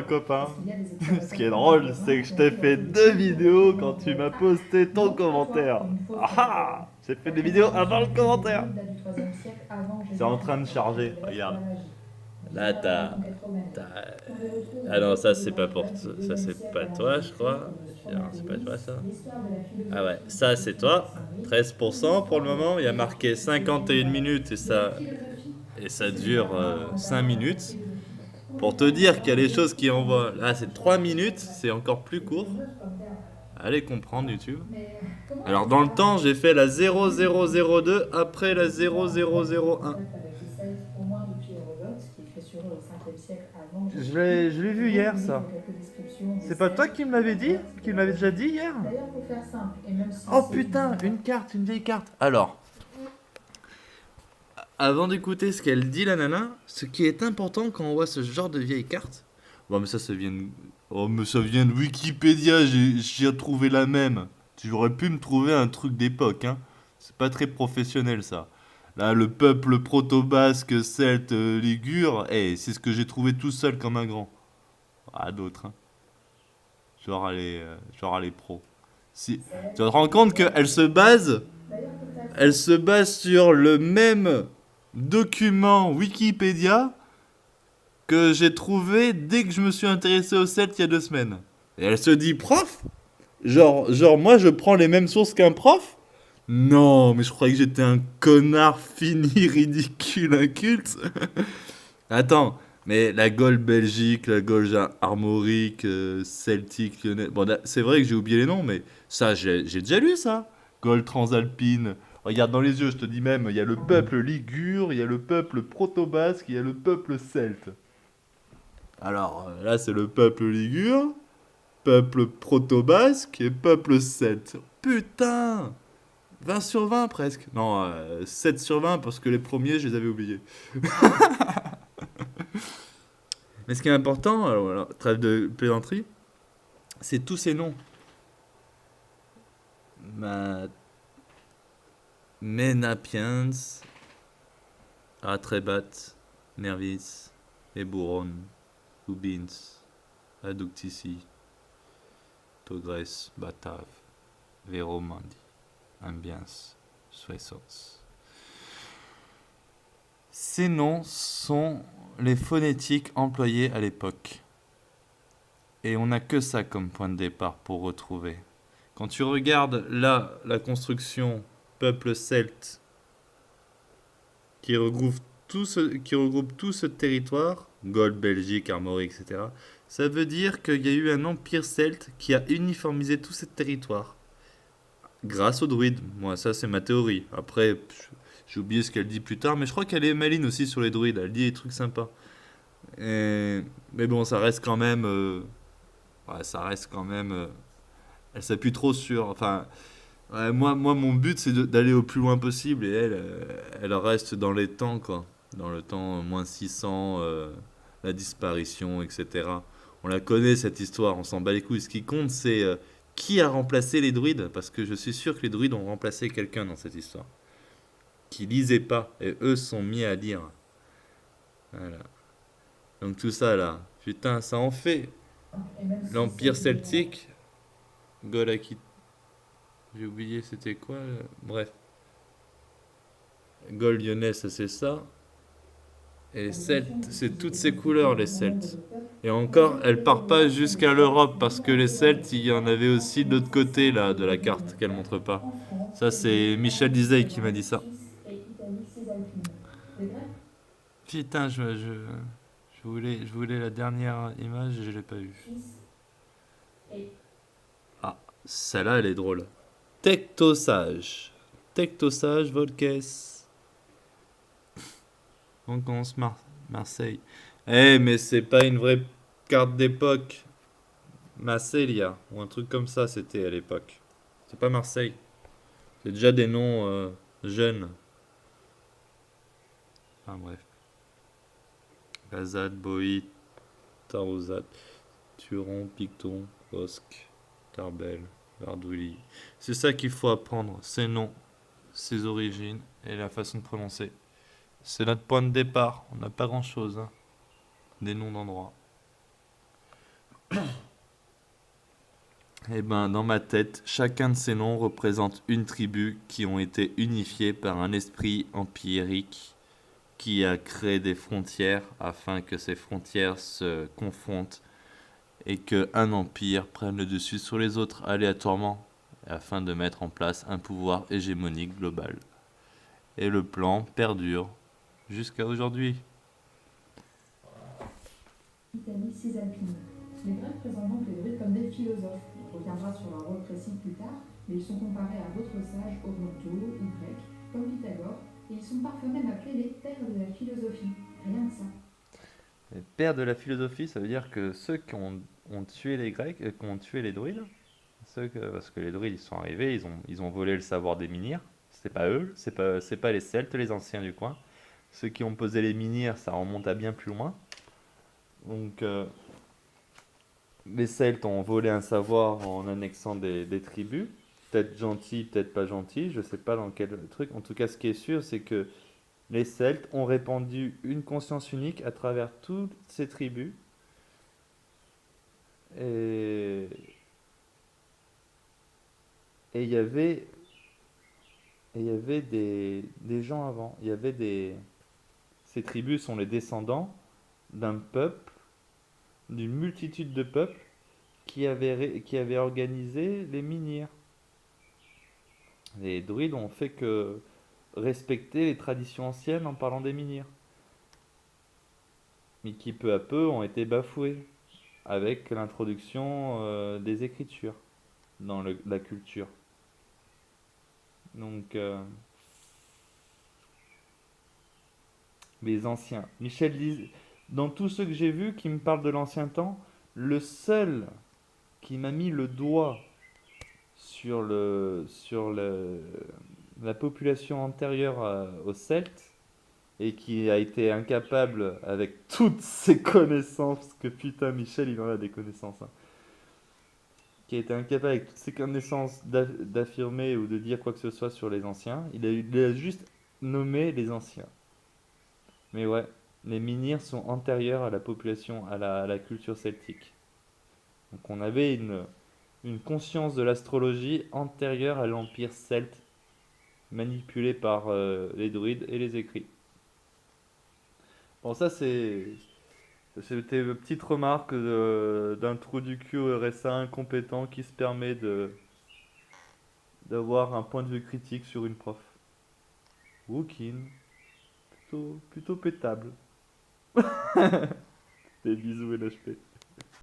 copain. Ce qui est drôle, c'est que je t'ai fait 2 vidéos quand tu m'as posté ton commentaire. Ah ah, j'ai fait des vidéos avant le commentaire. C'est en train de charger, regarde. Là, Ah non, ça c'est pas pour ça c'est pas toi, je crois. Non, c'est pas toi ça. Ah ouais, ça c'est toi. 13% pour le moment. Il y a marqué 51 minutes et ça dure 5 minutes. Pour te dire qu'il y a des choses qui envoient. Là, c'est 3 minutes, c'est encore plus court. Allez comprendre YouTube. Alors, dans le temps, j'ai fait la 0002 après la 0001. Je l'ai vu hier, ça. C'est pas toi qui me l'avais dit? Qui me l'avais déjà dit hier? Oh putain, une carte, une vieille carte. Alors, avant d'écouter ce qu'elle dit, la nana, ce qui est important quand on voit ce genre de vieille carte. Bon, mais ça vient de. Oh, mais ça vient de Wikipédia, j'ai retrouvé la même. Tu aurais pu me trouver un truc d'époque, hein. C'est pas très professionnel, ça. Là, le peuple proto-basque, celte, ligure, c'est ce que j'ai trouvé tout seul comme un grand. Ah, d'autres, hein. Genre les pros. Si, tu vas te rendre compte elle se base sur le même document Wikipédia que j'ai trouvé dès que je me suis intéressé au Celtes il y a 2 semaines. Et elle se dit prof? Genre moi je prends les mêmes sources qu'un prof? Non, mais je croyais que j'étais un connard fini, ridicule, inculte. Attends, mais la Gaule Belgique, la Gaule armorique, celtique, lyonnais. Bon, c'est vrai que j'ai oublié les noms, mais ça, j'ai déjà lu ça. Gaule transalpine. Regarde dans les yeux, je te dis même, il y a le peuple ligure, il y a le peuple proto-basque, il y a le peuple celte. Alors, là, c'est le peuple ligure, peuple proto-basque et peuple celte. Putain! 20 sur 20 presque. Non, 7 sur 20 parce que les premiers, je les avais oubliés. Mais ce qui est important, alors, voilà, trêve de plaisanterie, c'est tous ces noms. Ma... Menapiens, Atrebat, Nervis, Eburon, Lubins, Aductici, Togres, Batav, Veromandi, Ambiens, Soissons. Ces noms sont les phonétiques employées à l'époque. Et on n'a que ça comme point de départ pour retrouver. Quand tu regardes là la construction peuple celte qui regroupe tout ce territoire, Gaule, Belgique, Armorique, etc., ça veut dire qu'il y a eu un empire celte qui a uniformisé tout ce territoire grâce aux druides. Moi, ça, c'est ma théorie. Après, j'ai oublié ce qu'elle dit plus tard, mais je crois qu'elle est maline aussi sur les druides. Elle dit des trucs sympas. Mais bon, ça reste quand même. Ouais, ça reste quand même. Elle s'appuie trop sur. Enfin, ouais, moi, mon but, c'est d'aller au plus loin possible. Et elle reste dans les temps, quoi. Dans le temps moins 600, la disparition, etc. On la connaît, cette histoire. On s'en bat les couilles. Ce qui compte, c'est qui a remplacé les druides. Parce que je suis sûr que les druides ont remplacé quelqu'un dans cette histoire. Qui lisait pas. Et eux sont mis à lire. Voilà. Donc tout ça, là. Putain, ça en fait. L'Empire celtique. Golakit. J'ai oublié c'était quoi. Bref. Gaule lyonnais, ça c'est ça. Et les Celtes, c'est toutes ces couleurs, les Celtes. Et encore, elle part pas jusqu'à l'Europe parce que les Celtes, il y en avait aussi de l'autre côté là de la carte qu'elle montre pas. Ça, c'est Michel Dizay qui m'a dit ça. Putain, je voulais la dernière image et je l'ai pas vue. Ah, celle-là, elle est drôle. Tectosage. Tectosage, Volques. On commence Marseille. Mais c'est pas une vraie carte d'époque. Marseille, ou un truc comme ça, c'était à l'époque. C'est pas Marseille. C'est déjà des noms jeunes. Enfin bref. Gazad, Boït, Tarouzat, Turon, Picton, Bosque, Tarbel, Vardouli. C'est ça qu'il faut apprendre. Ces noms, ses origines et la façon de prononcer. C'est notre point de départ. On n'a pas grand chose, hein. Des noms d'endroits. Eh ben, dans ma tête, chacun de ces noms représente une tribu qui ont été unifiées par un esprit empirique qui a créé des frontières afin que ces frontières se confrontent et qu'un empire prenne le dessus sur les autres aléatoirement afin de mettre en place un pouvoir hégémonique global. Et le plan perdure jusqu'à aujourd'hui. Italie cisalpine. Les Grecs présentent donc les Druides comme des philosophes. On reviendra sur leur rôle précis plus tard, mais ils sont comparés à d'autres sages orientaux ou grecs, comme Pythagore, et ils sont parfois même appelés les pères de la philosophie. Rien que ça. Les pères de la philosophie, ça veut dire que ceux ont tué les Grecs, qui ont tué les druides, parce que les druides ils sont arrivés, ils ont volé le savoir des menhirs. C'est pas eux, c'est pas les Celtes, les anciens du coin. Ceux qui ont posé les menhirs, ça remonte à bien plus loin. Donc les Celtes ont volé un savoir en annexant des tribus, peut-être gentils, peut-être pas gentils, je sais pas dans quel truc. En tout cas, ce qui est sûr, c'est que les Celtes ont répandu une conscience unique à travers toutes ces tribus. Et et il y avait des gens avant. Ces tribus sont les descendants d'un peuple, d'une multitude de peuples qui avaient organisé les menhirs. Les druides ont fait que respecter les traditions anciennes en parlant des menhirs, mais qui peu à peu ont été bafoués avec l'introduction des écritures dans la culture. Donc, les anciens. Michel dit, dans tous ceux que j'ai vus qui me parlent de l'ancien temps, le seul qui m'a mis le doigt sur la population antérieure aux Celtes et qui a été incapable, avec toutes ses connaissances, parce que putain, Michel, il en a des connaissances, hein, qui a été incapable avec toutes ses connaissances d'affirmer ou de dire quoi que ce soit sur les anciens, il a juste nommé les anciens. Mais ouais, les menhirs sont antérieurs à la population, à la culture celtique. Donc on avait une conscience de l'astrologie antérieure à l'empire celte, manipulé par les druides et les écrits. Bon, c'était une petite remarque d'un trou du cul au RSA incompétent qui se permet d'avoir un point de vue critique sur une prof. Wookin, plutôt pétable. Des bisous NHP.